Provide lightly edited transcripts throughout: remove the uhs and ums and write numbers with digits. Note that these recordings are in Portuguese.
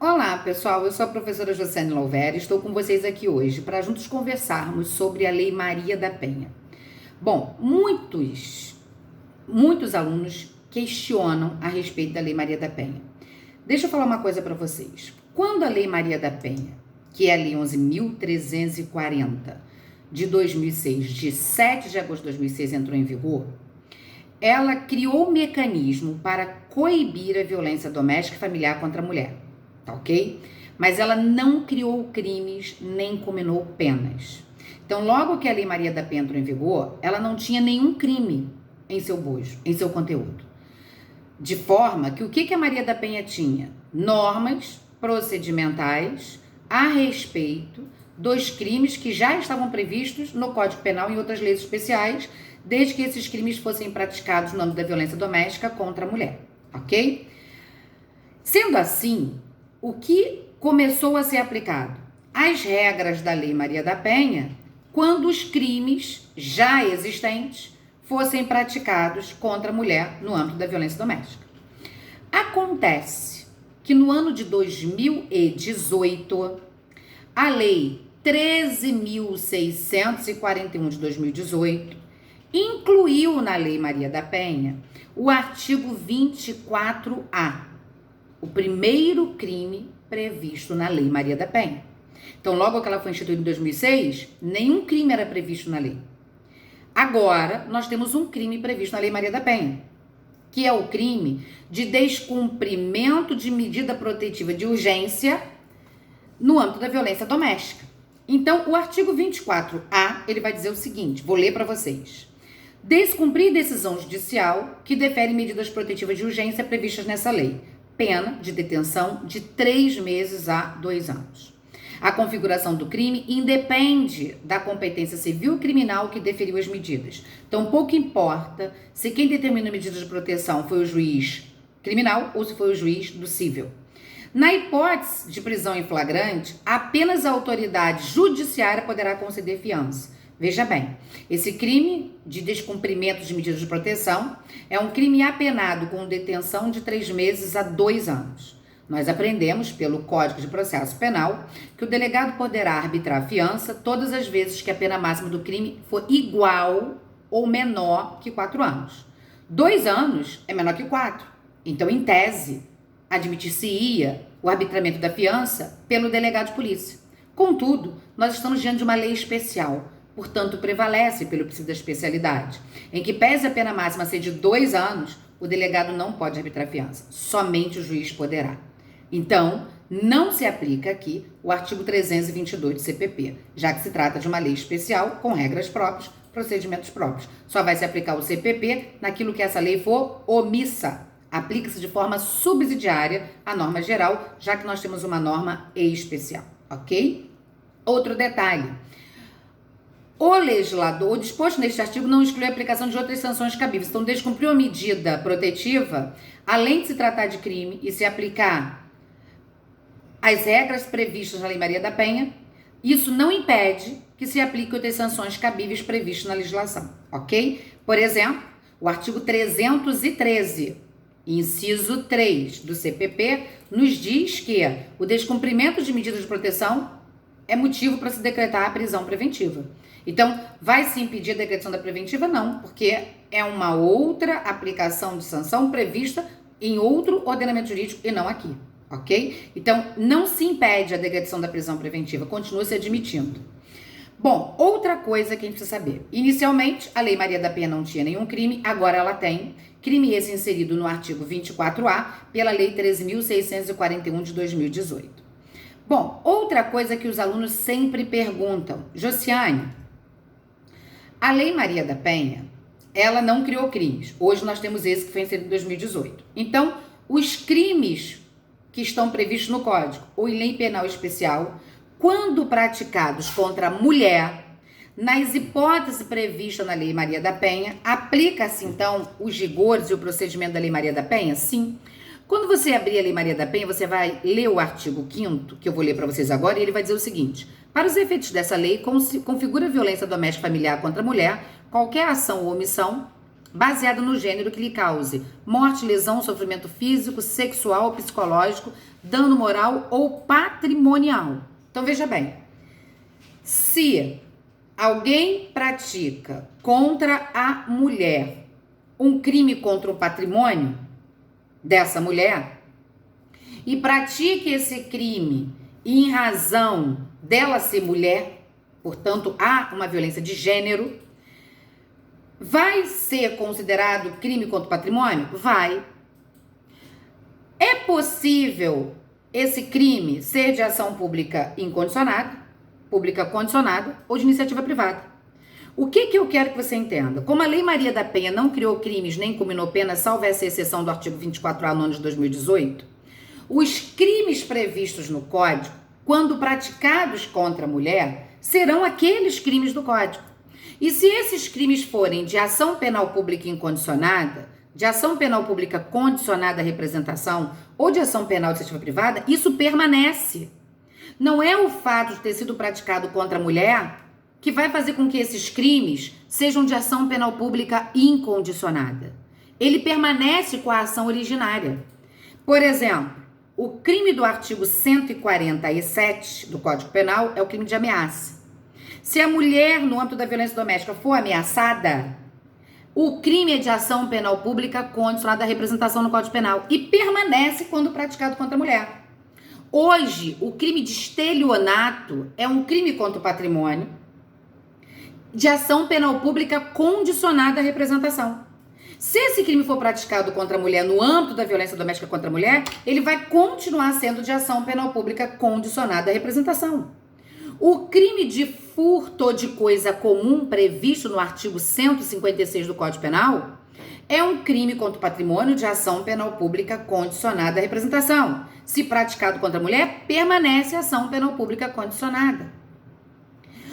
Olá, pessoal. Eu sou a professora Josiane Louveira e estou com vocês aqui hoje para juntos conversarmos sobre a Lei Maria da Penha. Bom, muitos alunos questionam a respeito da Lei Maria da Penha. Deixa eu falar uma coisa para vocês. Quando a Lei Maria da Penha, que é a Lei 11.340 de 2006, de 7 de agosto de 2006, entrou em vigor, ela criou um mecanismo para coibir a violência doméstica e familiar contra a mulher. Tá ok? Mas ela não criou crimes nem combinou penas. Então, logo que a Lei Maria da Penha entrou em vigor, ela não tinha nenhum crime em seu bojo, em seu conteúdo. De forma que o que a Maria da Penha tinha? Normas procedimentais a respeito dos crimes que já estavam previstos no Código Penal e em outras leis especiais, desde que esses crimes fossem praticados no âmbito da violência doméstica contra a mulher, ok? Sendo assim, o que começou a ser aplicado? As regras da Lei Maria da Penha, quando os crimes já existentes fossem praticados contra a mulher no âmbito da violência doméstica. Acontece que no ano de 2018, a Lei 13.641 de 2018 incluiu na Lei Maria da Penha o artigo 24A, o primeiro crime previsto na Lei Maria da Penha. Então, logo que ela foi instituída em 2006, nenhum crime era previsto na lei. Agora, nós temos um crime previsto na Lei Maria da Penha, que é o crime de descumprimento de medida protetiva de urgência no âmbito da violência doméstica. Então, o artigo 24A, ele vai dizer o seguinte, vou ler para vocês. Descumprir decisão judicial que defere medidas protetivas de urgência previstas nessa lei. Pena de detenção de 3 meses a 2 anos. A configuração do crime independe da competência civil e criminal que deferiu as medidas. Então, pouco importa se quem determina a medida de proteção foi o juiz criminal ou se foi o juiz do civil. Na hipótese de prisão em flagrante, apenas a autoridade judiciária poderá conceder fiança. Veja bem, esse crime de descumprimento de medidas de proteção é um crime apenado com detenção de 3 meses a 2 anos. Nós aprendemos, pelo Código de Processo Penal, que o delegado poderá arbitrar fiança todas as vezes que a pena máxima do crime for igual ou menor que 4 anos. 2 anos é menor que 4. Então, em tese, admitir-se-ia o arbitramento da fiança pelo delegado de polícia. Contudo, nós estamos diante de uma lei especial, portanto, prevalece pelo princípio da especialidade, em que pese a pena máxima ser de 2 anos, o delegado não pode arbitrar fiança, somente o juiz poderá. Então, não se aplica aqui o artigo 322 do CPP, já que se trata de uma lei especial com regras próprias, procedimentos próprios. Só vai se aplicar o CPP naquilo que essa lei for omissa. Aplica-se de forma subsidiária à norma geral, já que nós temos uma norma especial, ok? Outro detalhe. O legislador, o disposto neste artigo, não exclui a aplicação de outras sanções cabíveis. Então, descumpriu a medida protetiva, além de se tratar de crime e se aplicar as regras previstas na Lei Maria da Penha, isso não impede que se aplique outras sanções cabíveis previstas na legislação, ok? Por exemplo, o artigo 313, inciso 3 do CPP, nos diz que o descumprimento de medidas de proteção é motivo para se decretar a prisão preventiva. Então, vai se impedir a decretação da preventiva? Não, porque é uma outra aplicação de sanção prevista em outro ordenamento jurídico e não aqui, ok? Então, não se impede a decretação da prisão preventiva, continua se admitindo. Bom, outra coisa que a gente precisa saber. Inicialmente, a Lei Maria da Penha não tinha nenhum crime, agora ela tem. Crime esse inserido no artigo 24A pela Lei 13.641 de 2018. Bom, outra coisa que os alunos sempre perguntam. Josiane, a Lei Maria da Penha, ela não criou crimes. Hoje nós temos esse que foi inserido em 2018. Então, os crimes que estão previstos no Código ou em lei penal especial, quando praticados contra a mulher, nas hipóteses previstas na Lei Maria da Penha, aplica-se então os rigores e o procedimento da Lei Maria da Penha? Sim. Quando você abrir a Lei Maria da Penha, você vai ler o artigo 5º, que eu vou ler para vocês agora, e ele vai dizer o seguinte: para os efeitos dessa lei, configura violência doméstica familiar contra a mulher qualquer ação ou omissão baseada no gênero que lhe cause morte, lesão, sofrimento físico, sexual, psicológico, dano moral ou patrimonial. Então veja bem, se alguém pratica contra a mulher um crime contra o patrimônio dessa mulher e pratique esse crime em razão dela ser mulher, portanto há uma violência de gênero, vai ser considerado crime contra o patrimônio? Vai. É possível esse crime ser de ação pública incondicionada, pública condicionada ou de iniciativa privada. O que eu quero que você entenda? Como a Lei Maria da Penha não criou crimes nem combinou penas, salvo essa exceção do artigo 24A no ano de 2018, os crimes previstos no Código, quando praticados contra a mulher, serão aqueles crimes do Código. E se esses crimes forem de ação penal pública incondicionada, de ação penal pública condicionada à representação ou de ação penal de iniciativa privada, isso permanece. Não é o fato de ter sido praticado contra a mulher que vai fazer com que esses crimes sejam de ação penal pública incondicionada. Ele permanece com a ação originária. Por exemplo, o crime do artigo 147 do Código Penal é o crime de ameaça. Se a mulher, no âmbito da violência doméstica, for ameaçada, o crime é de ação penal pública condicionada à representação no Código Penal e permanece quando praticado contra a mulher. Hoje, o crime de estelionato é um crime contra o patrimônio de ação penal pública condicionada à representação. Se esse crime for praticado contra a mulher no âmbito da violência doméstica contra a mulher, ele vai continuar sendo de ação penal pública condicionada à representação. O crime de furto de coisa comum previsto no artigo 156 do Código Penal é um crime contra o patrimônio de ação penal pública condicionada à representação. Se praticado contra a mulher, permanece ação penal pública condicionada.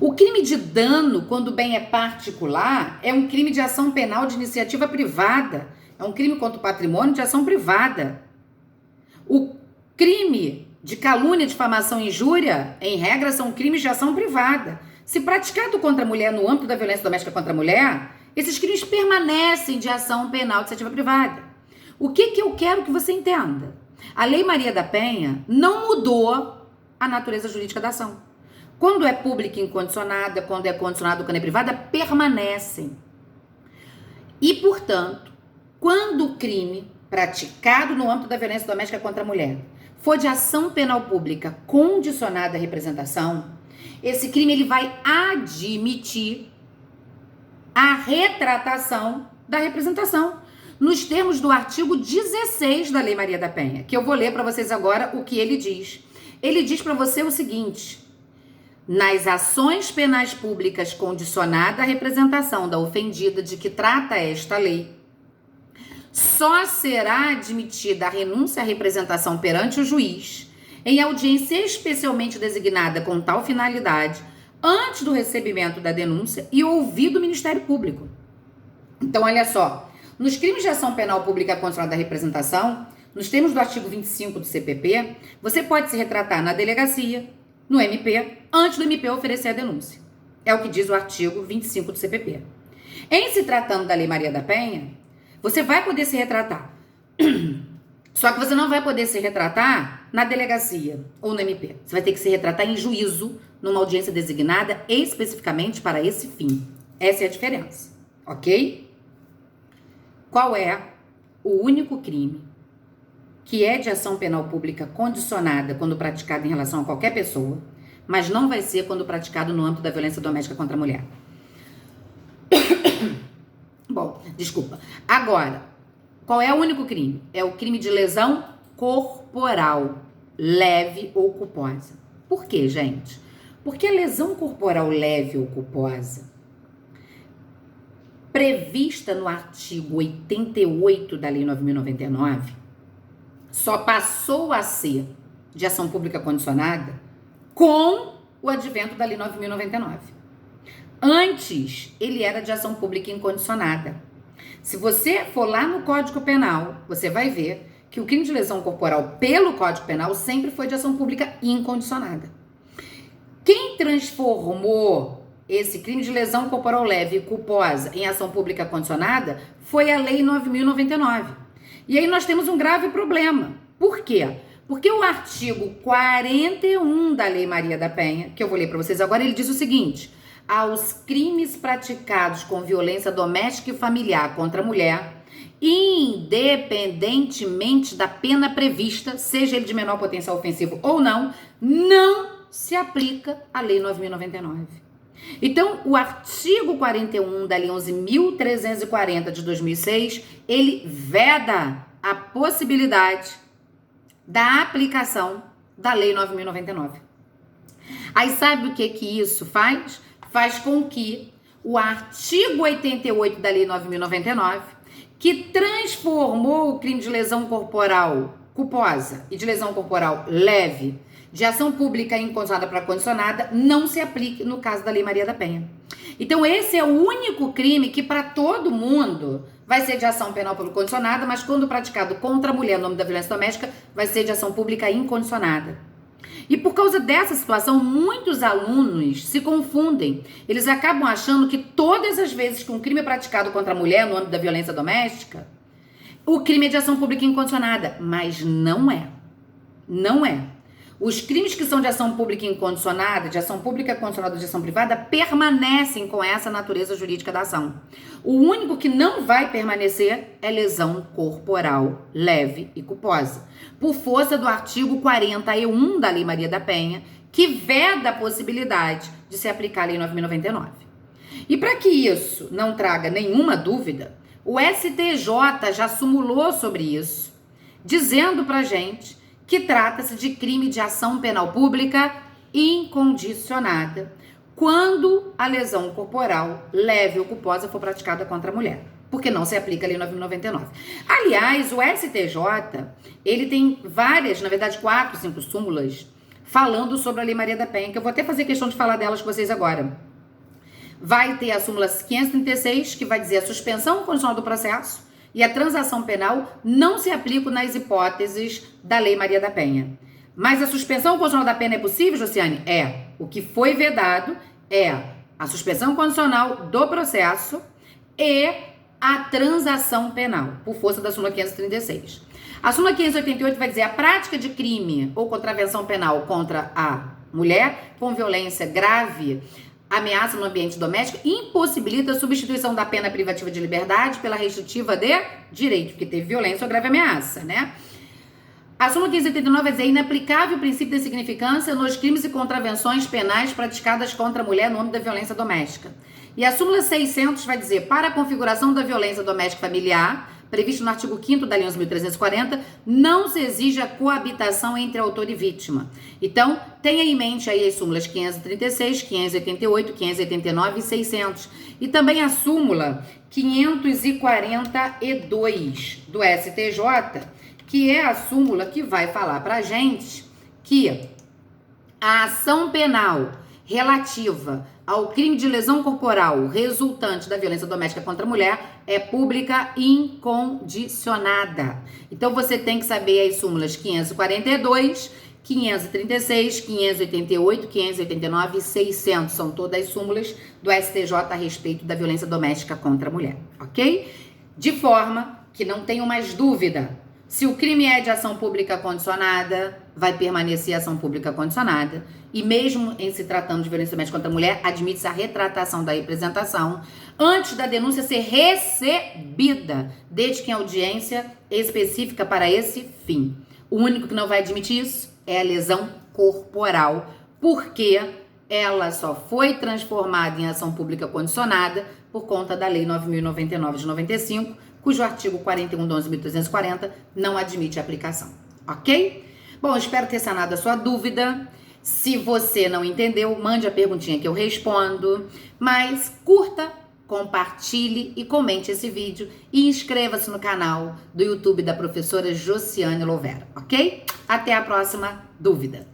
O crime de dano, quando o bem é particular, é um crime de ação penal de iniciativa privada. É um crime contra o patrimônio de ação privada. O crime de calúnia, difamação e injúria, em regra, são crimes de ação privada. Se praticado contra a mulher no âmbito da violência doméstica contra a mulher, esses crimes permanecem de ação penal de iniciativa privada. O que eu quero que você entenda? A Lei Maria da Penha não mudou a natureza jurídica da ação. Quando é pública e incondicionada, quando é condicionada, quando é privada, permanecem. E, portanto, quando o crime praticado no âmbito da violência doméstica contra a mulher for de ação penal pública condicionada à representação, esse crime ele vai admitir a retratação da representação, nos termos do artigo 16 da Lei Maria da Penha, que eu vou ler para vocês agora o que ele diz. Ele diz para você o seguinte: nas ações penais públicas condicionada à representação da ofendida de que trata esta lei, só será admitida a renúncia à representação perante o juiz, em audiência especialmente designada com tal finalidade, antes do recebimento da denúncia e ouvido o Ministério Público. Então, olha só, nos crimes de ação penal pública condicionada à representação, nos termos do artigo 25 do CPP, você pode se retratar na delegacia, no MP, antes do MP oferecer a denúncia. É o que diz o artigo 25 do CPP. Em se tratando da Lei Maria da Penha, você vai poder se retratar. Só que você não vai poder se retratar na delegacia ou no MP. Você vai ter que se retratar em juízo, numa audiência designada especificamente para esse fim. Essa é a diferença, ok? Qual é o único crime que é de ação penal pública condicionada quando praticado em relação a qualquer pessoa, mas não vai ser quando praticado no âmbito da violência doméstica contra a mulher? Bom, desculpa. Agora, qual é o único crime? É o crime de lesão corporal, leve ou culposa. Por quê, gente? Porque a lesão corporal leve ou culposa, prevista no artigo 88 da Lei 9.099, só passou a ser de ação pública condicionada com o advento da Lei 9.099. Antes, ele era de ação pública incondicionada. Se você for lá no Código Penal, você vai ver que o crime de lesão corporal pelo Código Penal sempre foi de ação pública incondicionada. Quem transformou esse crime de lesão corporal leve e culposa em ação pública condicionada foi a Lei 9.099. E aí nós temos um grave problema. Por quê? Porque o artigo 41 da Lei Maria da Penha, que eu vou ler para vocês agora, ele diz o seguinte: aos crimes praticados com violência doméstica e familiar contra a mulher, independentemente da pena prevista, seja ele de menor potencial ofensivo ou não, não se aplica a Lei 9.099. Então, o artigo 41 da Lei 11.340 de 2006, ele veda a possibilidade da aplicação da Lei 9.099. Aí sabe o que isso faz? Faz com que o artigo 88 da Lei 9.099, que transformou o crime de lesão corporal culposa e de lesão corporal leve de ação pública incondicionada para condicionada, não se aplique no caso da Lei Maria da Penha. Então esse é o único crime que para todo mundo vai ser de ação penal pelo condicionada, mas quando praticado contra a mulher no âmbito da violência doméstica, vai ser de ação pública incondicionada. E por causa dessa situação, muitos alunos se confundem. Eles acabam achando que todas as vezes que um crime é praticado contra a mulher no âmbito da violência doméstica, o crime é de ação pública incondicionada. Mas não é. Não é. Os crimes que são de ação pública incondicionada, de ação pública condicionada ou de ação privada, permanecem com essa natureza jurídica da ação. O único que não vai permanecer é lesão corporal leve e culposa, por força do artigo 40E1 da Lei Maria da Penha, que veda a possibilidade de se aplicar a Lei 9.099. E para que isso não traga nenhuma dúvida, o STJ já sumulou sobre isso, dizendo pra gente que trata-se de crime de ação penal pública incondicionada, quando a lesão corporal leve ou culposa for praticada contra a mulher, porque não se aplica a Lei 9.099. Aliás, o STJ, ele tem várias, na verdade 4, 5 súmulas, falando sobre a Lei Maria da Penha, que eu vou até fazer questão de falar delas com vocês agora. Vai ter a súmula 536, que vai dizer a suspensão condicional do processo, e a transação penal não se aplica nas hipóteses da Lei Maria da Penha. Mas a suspensão condicional da pena é possível, Josiane? É. O que foi vedado é a suspensão condicional do processo e a transação penal, por força da súmula 536. A súmula 588 vai dizer a prática de crime ou contravenção penal contra a mulher com violência grave, ameaça no ambiente doméstico, impossibilita a substituição da pena privativa de liberdade pela restritiva de direito, porque teve violência ou grave ameaça, né? A súmula 589 vai dizer inaplicável o princípio da insignificância nos crimes e contravenções penais praticadas contra a mulher no âmbito da violência doméstica. E a súmula 600 vai dizer, para a configuração da violência doméstica familiar, previsto no artigo 5º da Lei 11.340, não se exige a coabitação entre autor e vítima. Então, tenha em mente aí as súmulas 536, 588, 589 e 600. E também a súmula 542 do STJ, que é a súmula que vai falar pra gente que a ação penal relativa ao crime de lesão corporal resultante da violência doméstica contra a mulher é pública incondicionada. Então, você tem que saber as súmulas 542, 536, 588, 589 e 600. São todas as súmulas do STJ a respeito da violência doméstica contra a mulher, ok? De forma que não tenham mais dúvida. Se o crime é de ação pública condicionada, vai permanecer ação pública condicionada. E mesmo em se tratando de violência doméstica contra a mulher, admite-se a retratação da representação antes da denúncia ser recebida, desde que em audiência específica para esse fim. O único que não vai admitir isso é a lesão corporal, porque ela só foi transformada em ação pública condicionada por conta da Lei 9.099 de 95, cujo artigo 41 de 11.340 não admite aplicação, ok? Bom, espero ter sanado a sua dúvida. Se você não entendeu, mande a perguntinha que eu respondo, mas curta, compartilhe e comente esse vídeo e inscreva-se no canal do YouTube da professora Josiane Louvera, ok? Até a próxima dúvida.